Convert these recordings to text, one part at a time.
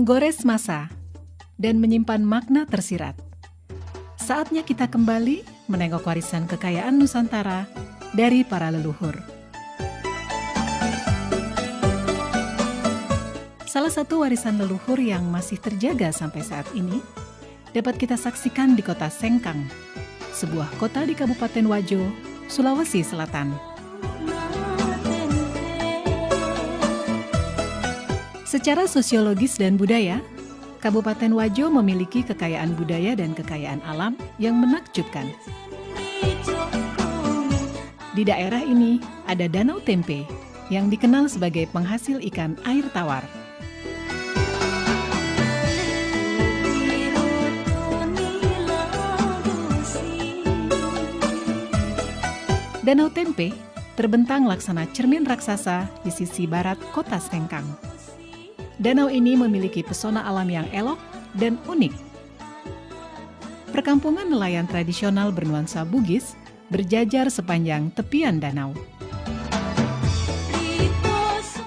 menggores masa dan menyimpan makna tersirat. Saatnya kita kembali menengok warisan kekayaan Nusantara dari para leluhur. Salah satu warisan leluhur yang masih terjaga sampai saat ini dapat kita saksikan di kota Sengkang, sebuah kota di Kabupaten Wajo, Sulawesi Selatan. Secara sosiologis dan budaya, Kabupaten Wajo memiliki kekayaan budaya dan kekayaan alam yang menakjubkan. Di daerah ini ada Danau Tempe yang dikenal sebagai penghasil ikan air tawar. Danau Tempe terbentang laksana cermin raksasa di sisi barat kota Sengkang. Danau ini memiliki pesona alam yang elok dan unik. Perkampungan nelayan tradisional bernuansa Bugis berjajar sepanjang tepian danau.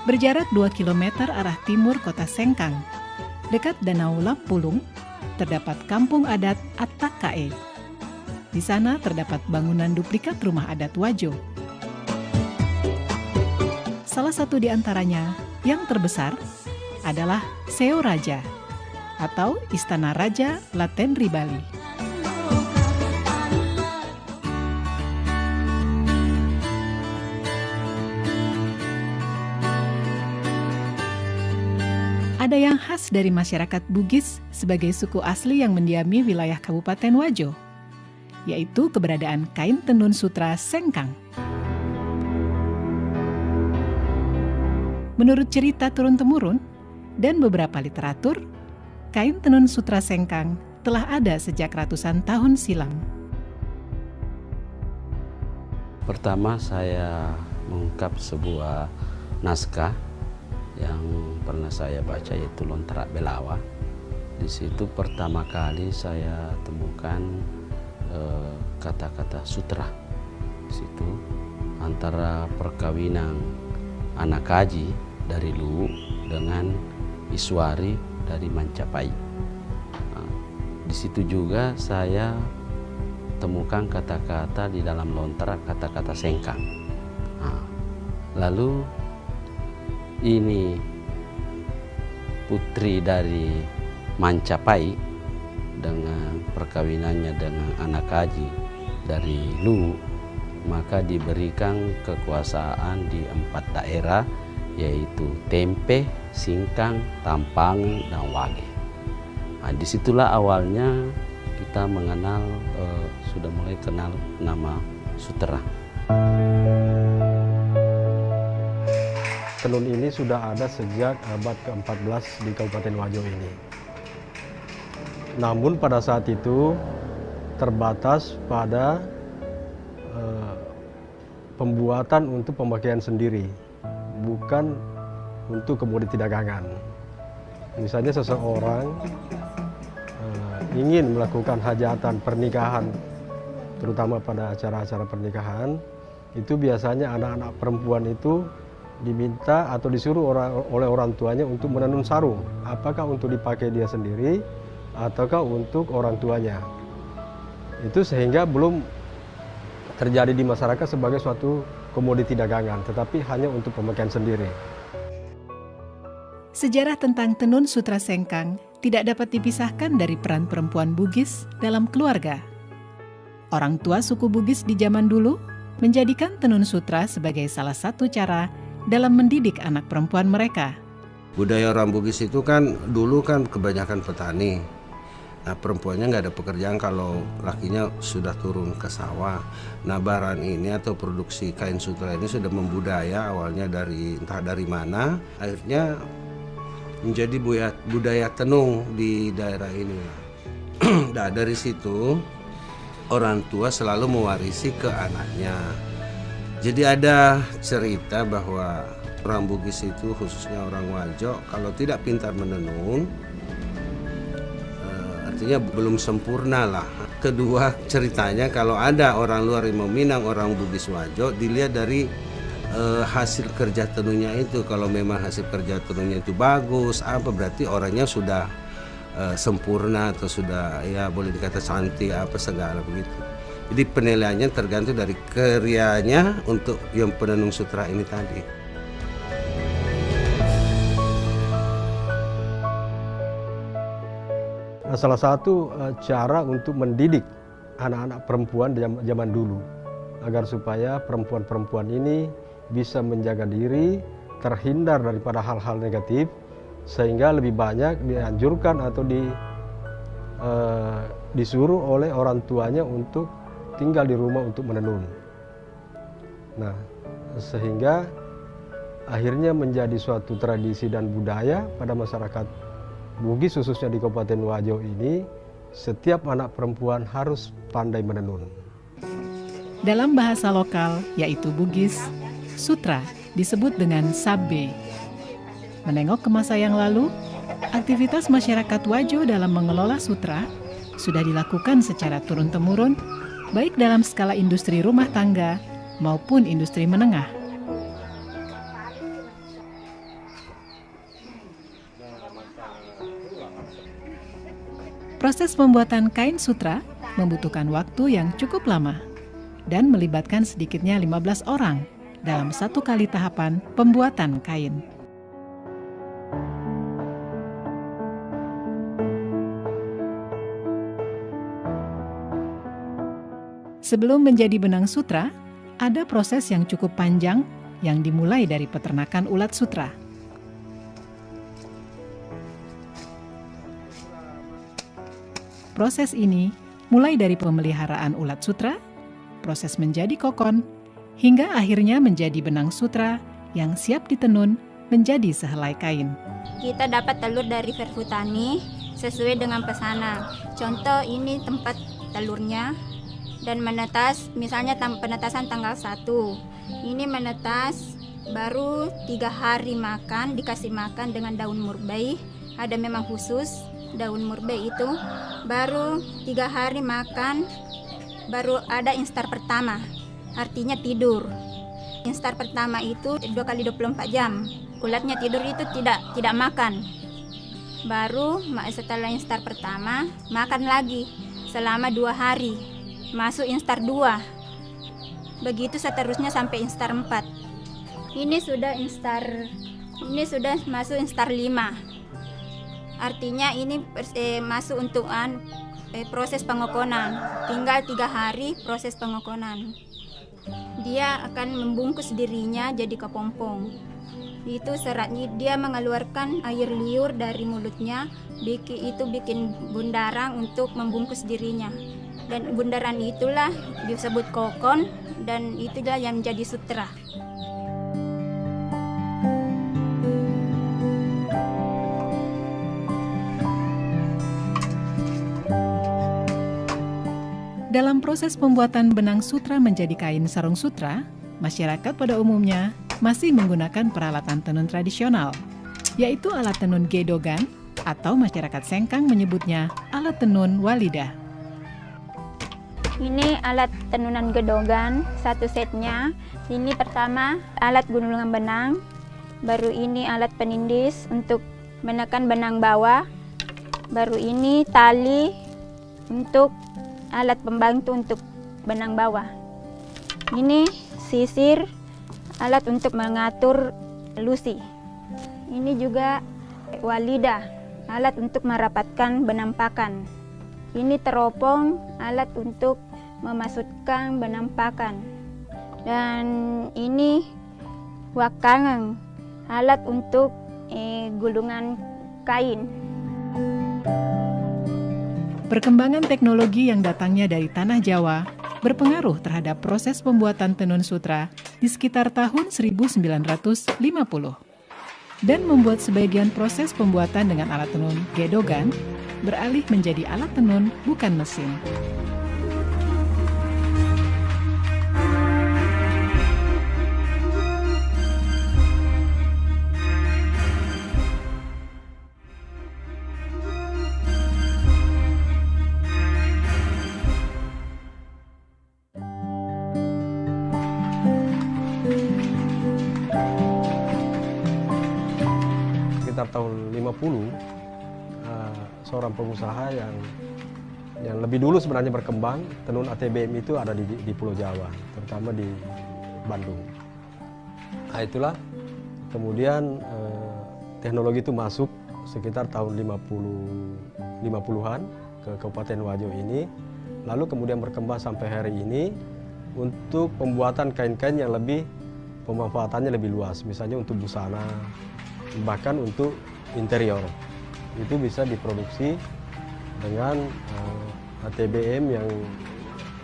Berjarak 2 km arah timur kota Sengkang, dekat Danau Lampulung, terdapat kampung adat Attakae. Di sana terdapat bangunan duplikat rumah adat Wajo. Salah satu di antaranya, yang terbesar, adalah Seo Raja atau Istana Raja Latenri Bali. Ada yang khas dari masyarakat Bugis sebagai suku asli yang mendiami wilayah Kabupaten Wajo, yaitu keberadaan kain tenun sutra Sengkang. Menurut cerita turun-temurun dan beberapa literatur, kain tenun sutra Sengkang telah ada sejak ratusan tahun silam. Pertama saya mengungkap sebuah naskah yang pernah saya baca, yaitu Lontrak Belawa. Di situ pertama kali saya temukan kata-kata sutra. Di situ antara perkawinan anak kaji dari Luwu dengan Iswari dari Mancapai. Di situ juga saya temukan kata-kata di dalam lontrak, kata-kata Sengkang. Lalu ini putri dari Mancapai dengan perkawinannya dengan anak kaji dari Luwu, maka diberikan kekuasaan di 4 daerah, yaitu Tempe, Singkang, Tampangan, dan Wage. Disitulah awalnya kita mengenal, sudah mulai kenal nama sutra. Tenun ini sudah ada sejak abad ke-14 di Kabupaten Wajo ini. Namun pada saat itu terbatas pada pembuatan untuk pemakaian sendiri, bukan untuk komoditi dagangan. Misalnya seseorang ingin melakukan hajatan pernikahan, terutama pada acara-acara pernikahan, itu biasanya anak-anak perempuan itu diminta atau disuruh oleh orang tuanya untuk menenun sarung, apakah untuk dipakai dia sendiri ataukah untuk orang tuanya. Itu sehingga belum terjadi di masyarakat sebagai suatu komoditi dagangan, tetapi hanya untuk pemakaian sendiri. Sejarah tentang tenun sutra Sengkang tidak dapat dipisahkan dari peran perempuan Bugis dalam keluarga. Orang tua suku Bugis di zaman dulu menjadikan tenun sutra sebagai salah satu cara dalam mendidik anak perempuan mereka. Budaya orang Bugis itu kan dulu kan kebanyakan petani. Nah, perempuannya nggak ada pekerjaan kalau lakinya sudah turun ke sawah. Nah, bahan ini atau produksi kain sutra ini sudah membudaya, awalnya dari entah dari mana, akhirnya menjadi budaya tenung di daerah ini. Nah, dari situ orang tua selalu mewarisi ke anaknya. Jadi ada cerita bahwa orang Bugis itu, khususnya orang Wajo, kalau tidak pintar menenun, artinya belum sempurna lah. Kedua, ceritanya kalau ada orang luar yang meminang orang Bugis Wajo, dilihat dari hasil kerja tenunnya itu. Kalau memang hasil kerja tenunnya itu bagus, apa berarti orangnya sudah sempurna atau sudah ya boleh dikata cantik apa segala begitu. Jadi penilaiannya tergantung dari karyanya untuk yang penenun sutra ini tadi. Nah, salah satu cara untuk mendidik anak-anak perempuan zaman dulu agar supaya perempuan-perempuan ini bisa menjaga diri, terhindar daripada hal-hal negatif, sehingga lebih banyak dianjurkan atau disuruh oleh orang tuanya untuk tinggal di rumah untuk menenun. Nah, sehingga akhirnya menjadi suatu tradisi dan budaya pada masyarakat Bugis, khususnya di Kabupaten Wajo ini, setiap anak perempuan harus pandai menenun. Dalam bahasa lokal, yaitu Bugis, sutra disebut dengan sabbe. Menengok ke masa yang lalu, aktivitas masyarakat Wajo dalam mengelola sutra sudah dilakukan secara turun-temurun, baik dalam skala industri rumah tangga maupun industri menengah. Proses pembuatan kain sutra membutuhkan waktu yang cukup lama dan melibatkan sedikitnya 15 orang dalam satu kali tahapan pembuatan kain. Sebelum menjadi benang sutra, ada proses yang cukup panjang yang dimulai dari peternakan ulat sutra. Proses ini mulai dari pemeliharaan ulat sutra, proses menjadi kokon, hingga akhirnya menjadi benang sutra yang siap ditenun menjadi sehelai kain. Kita dapat telur dari Verfutani sesuai dengan pesanan. Contoh ini tempat telurnya dan menetas, misalnya penetasan tanggal 1. Ini menetas baru 3 hari makan, dikasih makan dengan daun murbei. Ada memang khusus daun murbei itu. Baru 3 hari makan, baru ada instar pertama. Artinya tidur. Instar pertama itu 2 kali 24 jam. Ulatnya tidur itu tidak makan. Baru setelah instar pertama makan lagi selama 2 hari. Masuk instar 2. Begitu seterusnya sampai instar 4. Ini sudah masuk instar 5. Artinya ini masuk untuk proses pengokonan. Tinggal 3 hari proses pengokonan. Dia akan membungkus dirinya jadi kepompong. Itu seratnya, dia mengeluarkan air liur dari mulutnya, bikin bundaran untuk membungkus dirinya. Dan bundaran itulah disebut kokon, dan itulah yang menjadi sutra. Dalam proses pembuatan benang sutra menjadi kain sarung sutra, masyarakat pada umumnya masih menggunakan peralatan tenun tradisional, yaitu alat tenun gedogan atau masyarakat Sengkang menyebutnya alat tenun walida. Ini alat tenunan gedogan, satu setnya. Ini pertama alat gulungan benang, baru ini alat penindis untuk menekan benang bawah, baru ini tali untuk alat pembantu untuk benang bawah. Ini sisir, alat untuk mengatur lusi. Ini juga walida, alat untuk merapatkan benang pakan. Ini teropong, alat untuk memasukkan benang pakan. Dan ini wakangang, alat untuk gulungan kain. Perkembangan teknologi yang datangnya dari tanah Jawa berpengaruh terhadap proses pembuatan tenun sutra di sekitar tahun 1950 dan membuat sebagian proses pembuatan dengan alat tenun gedogan beralih menjadi alat tenun bukan mesin. sekitar tahun 50 seorang pengusaha yang lebih dulu sebenarnya berkembang tenun ATBM itu ada di Pulau Jawa, terutama di Bandung. Nah, itulah kemudian teknologi itu masuk sekitar tahun 50-an ke Kabupaten Wajo ini, lalu kemudian berkembang sampai hari ini untuk pembuatan kain-kain yang lebih pemanfaatannya lebih luas, misalnya untuk busana, bahkan untuk interior. Itu bisa diproduksi dengan ATBM yang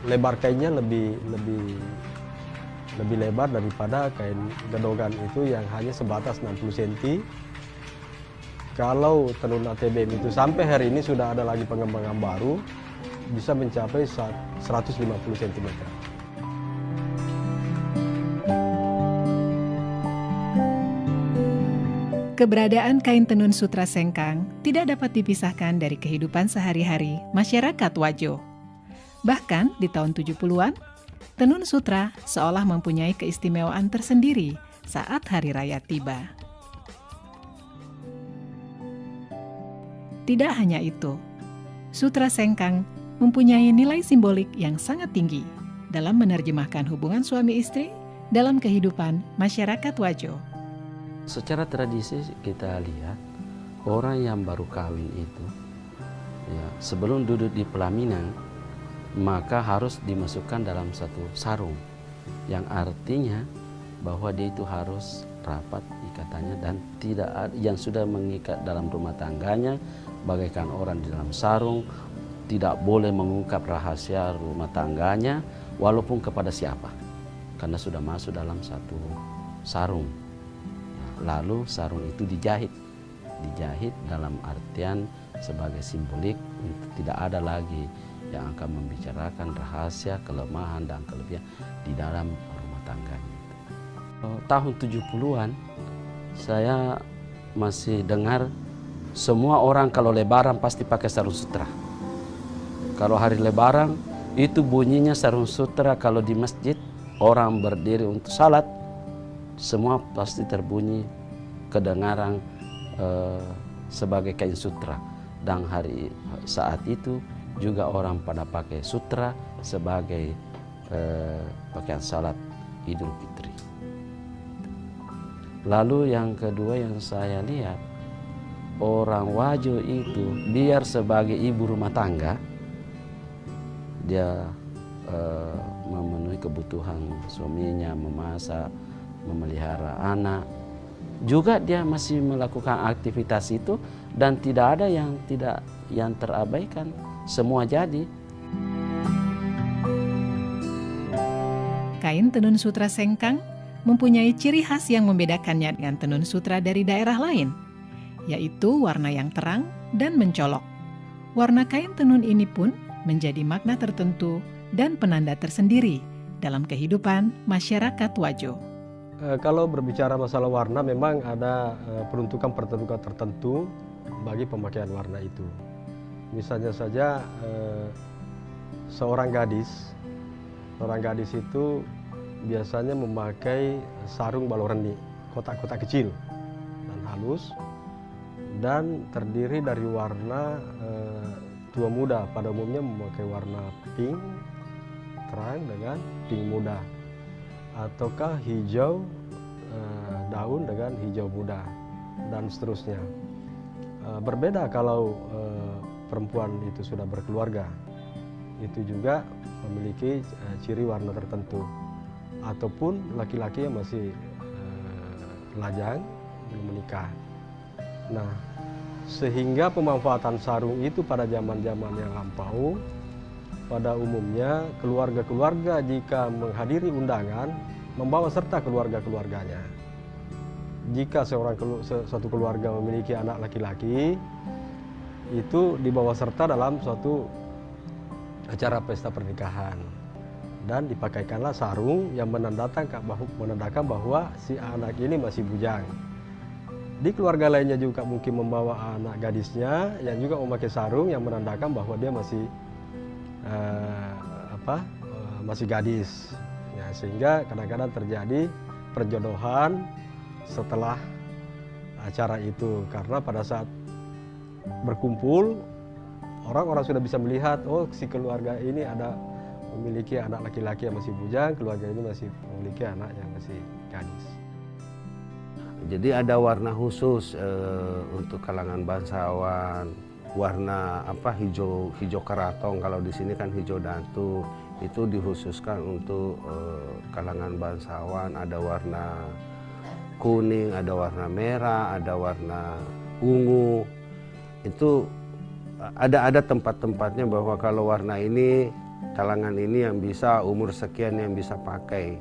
lebar kainnya lebih lebar daripada kain gedongan itu yang hanya sebatas 60 cm. Kalau tenun ATBM itu sampai hari ini sudah ada lagi pengembangan baru, bisa mencapai 150 cm. Keberadaan kain tenun sutra sengkang tidak dapat dipisahkan dari kehidupan sehari-hari masyarakat Wajo. Bahkan di tahun 70-an, tenun sutra seolah mempunyai keistimewaan tersendiri saat hari raya tiba. Tidak hanya itu, sutra sengkang mempunyai nilai simbolik yang sangat tinggi dalam menerjemahkan hubungan suami istri dalam kehidupan masyarakat Wajo. Secara tradisi kita lihat orang yang baru kawin itu ya, sebelum duduk di pelaminan maka harus dimasukkan dalam satu sarung yang artinya bahwa dia itu harus rapat ikatannya dan tidak ada yang sudah mengikat dalam rumah tangganya bagaikan orang di dalam sarung, tidak boleh mengungkap rahasia rumah tangganya walaupun kepada siapa karena sudah masuk dalam satu sarung. Lalu sarung itu dijahit dalam artian sebagai simbolik untuk tidak ada lagi yang akan membicarakan rahasia, kelemahan dan kelebihan di dalam rumah tangganya. Tahun 70-an saya masih dengar semua orang kalau lebaran pasti pakai sarung sutra. Kalau hari lebaran itu bunyinya sarung sutra, kalau di masjid orang berdiri untuk salat semua pasti terbunyi kedengaran sebagai kain sutra, dan saat itu juga orang pada pakai sutra sebagai pakaian salat Idul Fitri. Lalu yang kedua yang saya lihat, orang Wajo itu biar sebagai ibu rumah tangga dia memenuhi kebutuhan suaminya, memasak, memelihara anak, juga dia masih melakukan aktivitas itu dan tidak ada yang terabaikan, semua jadi. Kain tenun sutra sengkang mempunyai ciri khas yang membedakannya dengan tenun sutra dari daerah lain, yaitu warna yang terang dan mencolok. Warna kain tenun ini pun menjadi makna tertentu dan penanda tersendiri dalam kehidupan masyarakat Wajo. Kalau berbicara masalah warna, memang ada peruntukan tertentu bagi pemakaian warna itu. Misalnya saja seorang gadis itu biasanya memakai sarung baloreni, kotak-kotak kecil dan halus, dan terdiri dari warna tua muda. Pada umumnya memakai warna pink terang dengan pink muda, ataukah hijau daun dengan hijau muda, dan seterusnya. Berbeda kalau perempuan itu sudah berkeluarga, itu juga memiliki ciri warna tertentu, ataupun laki-laki yang masih lajang belum menikah. Nah, sehingga pemanfaatan sarung itu pada zaman-zaman yang lampau, pada umumnya keluarga-keluarga jika menghadiri undangan membawa serta keluarga-keluarganya. Jika suatu keluarga memiliki anak laki-laki, itu dibawa serta dalam suatu acara pesta pernikahan, dan dipakaikanlah sarung yang menandakan bahwa si anak ini masih bujang. Di keluarga lainnya juga mungkin membawa anak gadisnya yang juga memakai sarung yang menandakan bahwa dia masih masih gadis. Ya, sehingga kadang-kadang terjadi perjodohan setelah acara itu, karena pada saat berkumpul orang-orang sudah bisa melihat, oh si keluarga ini ada memiliki anak laki-laki yang masih bujang, keluarga ini masih memiliki anak yang masih gadis. Jadi ada warna khusus untuk kalangan bangsawan, warna hijau karatong, kalau di sini kan hijau datu, itu dikhususkan untuk kalangan bangsawan. Ada warna kuning, ada warna merah, ada warna ungu. Itu ada tempat-tempatnya bahwa kalau warna ini kalangan ini yang bisa, umur sekian yang bisa pakai.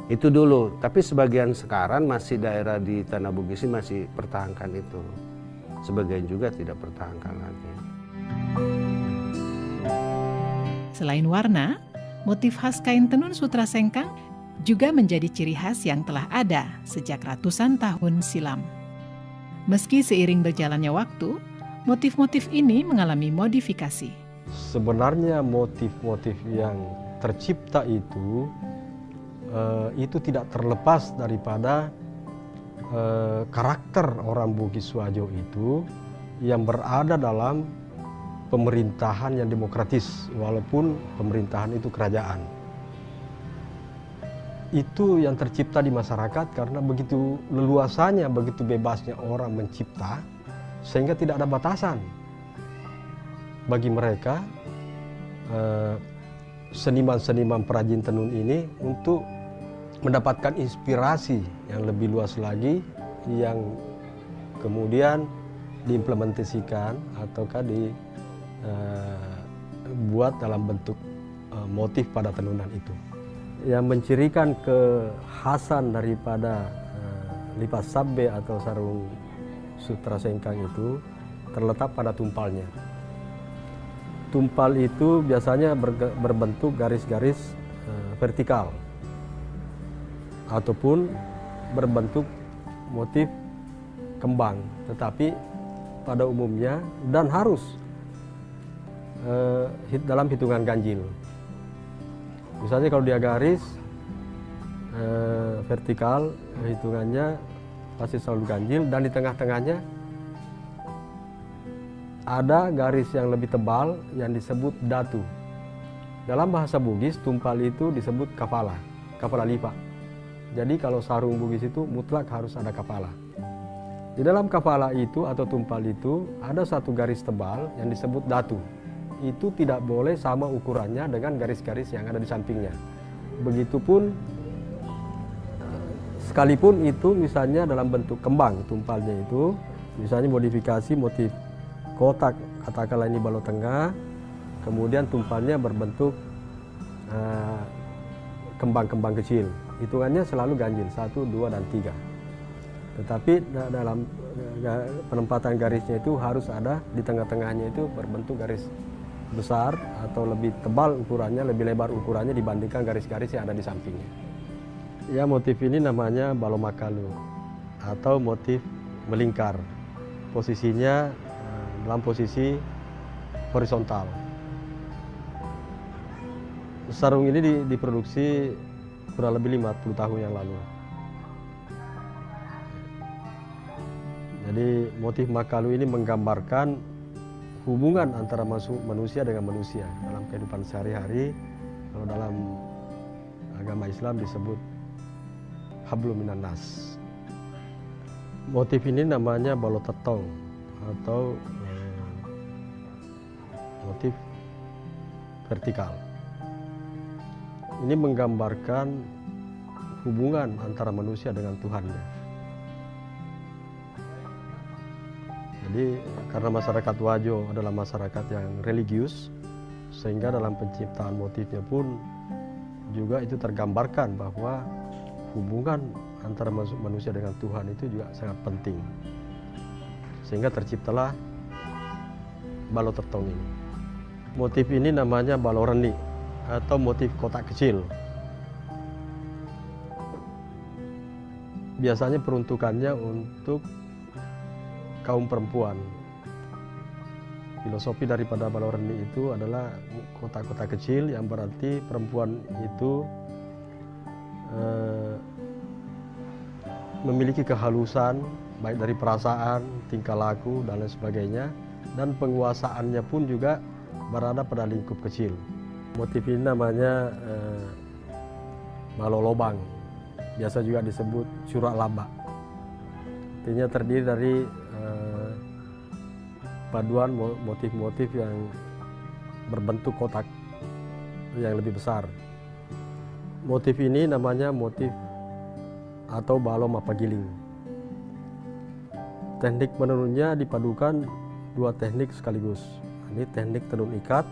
Itu dulu, tapi sebagian sekarang masih daerah di Tanah Bugis ini masih pertahankan itu. Sebagian juga tidak pertahankan lagi. Selain warna, motif khas kain tenun sutra sengkang juga menjadi ciri khas yang telah ada sejak ratusan tahun silam. Meski seiring berjalannya waktu, motif-motif ini mengalami modifikasi. Sebenarnya motif-motif yang tercipta itu tidak terlepas daripada karakter orang Bugis Wajo itu yang berada dalam pemerintahan yang demokratis, walaupun pemerintahan itu kerajaan. Itu yang tercipta di masyarakat karena begitu leluasanya, begitu bebasnya orang mencipta, sehingga tidak ada batasan bagi mereka seniman-seniman perajin tenun ini untuk mendapatkan inspirasi yang lebih luas lagi, yang kemudian diimplementasikan ataukah dibuat dalam bentuk motif pada tenunan itu. Yang mencirikan kekhasan daripada lipas sabbe atau sarung sutra sengkang itu terletak pada tumpalnya. Tumpal itu biasanya berbentuk garis-garis vertikal ataupun berbentuk motif kembang, tetapi pada umumnya dan harus dalam hitungan ganjil. Misalnya kalau dia garis vertikal, hitungannya pasti selalu ganjil, dan di tengah-tengahnya ada garis yang lebih tebal yang disebut datu. Dalam bahasa Bugis, tumpal itu disebut kepala lipat. Jadi kalau sarung Bugis itu mutlak harus ada kepala. Di dalam kepala itu atau tumpal itu ada satu garis tebal yang disebut datu. Itu tidak boleh sama ukurannya dengan garis-garis yang ada di sampingnya. Begitupun sekalipun itu misalnya dalam bentuk kembang tumpalnya itu, misalnya modifikasi motif kotak, katakanlah ini balok tengah, kemudian tumpalnya berbentuk kembang-kembang kecil. Hitungannya selalu ganjil, 1, 2, dan 3. Tetapi dalam penempatan garisnya itu harus ada di tengah-tengahnya itu berbentuk garis besar atau lebih tebal ukurannya, lebih lebar ukurannya dibandingkan garis-garis yang ada di sampingnya. Ya, motif ini namanya balo makalu atau motif melingkar. Posisinya dalam posisi horizontal. Sarung ini diproduksi kurang lebih 50 tahun yang lalu. Jadi motif makalu ini menggambarkan hubungan antara manusia dengan manusia dalam kehidupan sehari-hari. Kalau dalam agama Islam disebut hablum minan nas. Motif ini namanya balok tetong atau motif vertikal. Ini menggambarkan hubungan antara manusia dengan Tuhannya. Jadi karena masyarakat Wajo adalah masyarakat yang religius, sehingga dalam penciptaan motifnya pun juga itu tergambarkan bahwa hubungan antara manusia dengan Tuhan itu juga sangat penting. Sehingga terciptalah balok tertong ini. Motif ini namanya balok reni atau motif kotak kecil. Biasanya peruntukannya untuk kaum perempuan. Filosofi daripada balok reni itu adalah kotak-kotak kecil yang berarti perempuan itu memiliki kehalusan, baik dari perasaan, tingkah laku, dan lain sebagainya. Dan penguasaannya pun juga berada pada lingkup kecil. Motif ini namanya malolobang, biasa juga disebut curak laba. Artinya terdiri dari paduan motif-motif yang berbentuk kotak yang lebih besar. Motif ini namanya motif atau balom mapagiling. Teknik menenunnya dipadukan dua teknik sekaligus. Ini teknik tenun ikat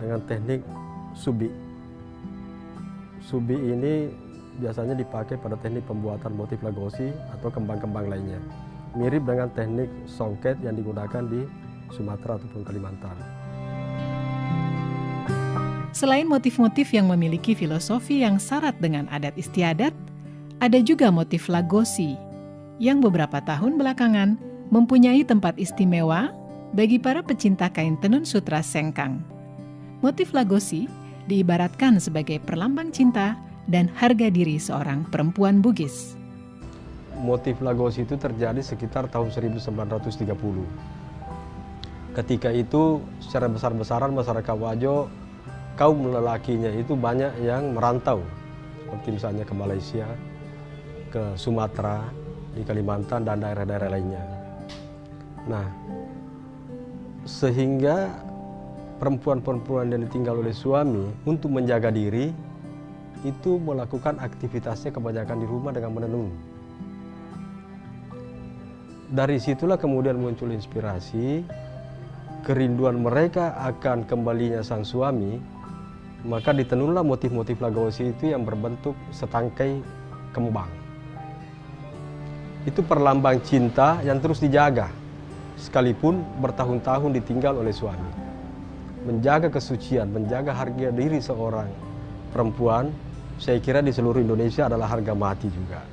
dengan teknik subi. Subi ini biasanya dipakai pada teknik pembuatan motif lagosi atau kembang-kembang lainnya. Mirip dengan teknik songket yang digunakan di Sumatera ataupun Kalimantan. Selain motif-motif yang memiliki filosofi yang syarat dengan adat istiadat, ada juga motif lagosi yang beberapa tahun belakangan mempunyai tempat istimewa bagi para pecinta kain tenun sutra sengkang. Motif lagosi diibaratkan sebagai perlambang cinta dan harga diri seorang perempuan Bugis. Motif lagosi itu terjadi sekitar tahun 1930. Ketika itu secara besar-besaran masyarakat Wajo, kaum lelakinya itu banyak yang merantau, seperti misalnya ke Malaysia, ke Sumatera, di Kalimantan, dan daerah-daerah lainnya. Nah, sehingga perempuan-perempuan yang ditinggal oleh suami untuk menjaga diri, itu melakukan aktivitasnya kebanyakan di rumah dengan menenun. Dari situlah kemudian muncul inspirasi, kerinduan mereka akan kembalinya sang suami, maka ditenunlah motif-motif lagosi itu yang berbentuk setangkai kembang. Itu perlambang cinta yang terus dijaga, sekalipun bertahun-tahun ditinggal oleh suami. Menjaga kesucian, menjaga harga diri seorang perempuan, saya kira di seluruh Indonesia adalah harga mati juga.